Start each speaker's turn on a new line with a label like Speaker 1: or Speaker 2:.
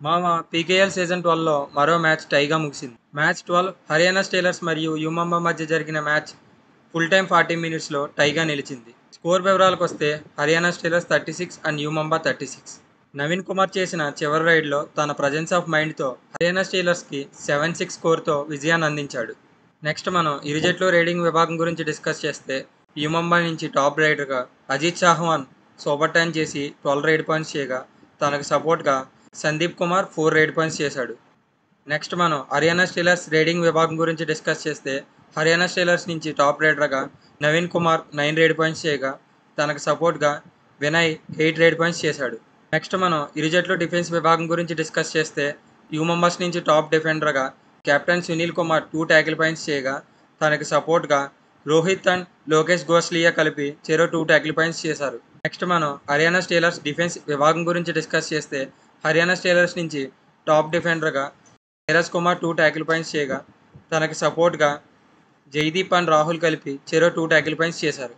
Speaker 1: మామ PKL season 12లో మరో match టైగా ముగిసింది. మ్యాచ్ 12 హర్యానా స్టీలర్స్ మరియు యుమంబా మధ్య జరిగిన మ్యాచ్ ఫుల్ టైం 40 మినిట్స్లో టైగా నిలిచింది. స్కోర్ వివరాలకు వస్తే హర్యానా స్టీలర్స్ 36 అండ్ యుమంబా 36. నవీన్ కుమార్ చేసిన చివరి రైడ్లో తన ప్రజెన్స్ ఆఫ్ మైండ్తో హర్యానా స్టీలర్స్కి 7-6 స్కోర్తో విజయాన్ని అందించాడు. నెక్స్ట్ మనం ఇరు జట్లు రేటింగ్ విభాగం గురించి డిస్కస్ చేస్తే యుమంబా నుంచి టాప్ రైడర్గా అజిత్ చాహ్వాన్ సూపర్ టెన్ చేసి 12 రైడ్ పాయింట్స్ చేయగా తనకు సపోర్ట్గా సందీప్ కుమార్ 4 రైడ్ పాయింట్స్ చేశాడు. నెక్స్ట్ మనం హర్యానా స్టీలర్స్ రేటింగ్ విభాగం గురించి డిస్కస్ చేస్తే హర్యానా స్టీలర్స్ నుంచి టాప్ రైడర్గా నవీన్ కుమార్ 9 రైడ్ పాయింట్స్ చేయగా తనకు సపోర్ట్గా వినయ్ 8 రైడ్ పాయింట్స్ చేశాడు. నెక్స్ట్ మనం ఇరు జట్లు డిఫెన్స్ విభాగం గురించి డిస్కస్ చేస్తే యుమంబాస్ నుంచి టాప్ డిఫెండర్గా captain Sunil Kumar 2 tackle points చేయగా తనకు సపోర్ట్గా రోహిత్ అండ్ లోకేష్ గోస్లియా కలిపి చెరో 2 ట్యాకిల్ పాయింట్స్ చేశారు. నెక్స్ట్ మనం హర్యానా స్టీలర్స్ డిఫెన్స్ విభాగం గురించి డిస్కస్ చేస్తే హర్యానా స్టీలర్స్ నుంచి టాప్ డిఫెండర్గా నీరజ్ కుమార్ 2 ట్యాకిల్ పాయింట్స్ చేయగా తనకు సపోర్ట్గా జైదీప్ అండ్ రాహుల్ కలిపి చెరో 2 ట్యాకిల్ పాయింట్స్ చేశారు.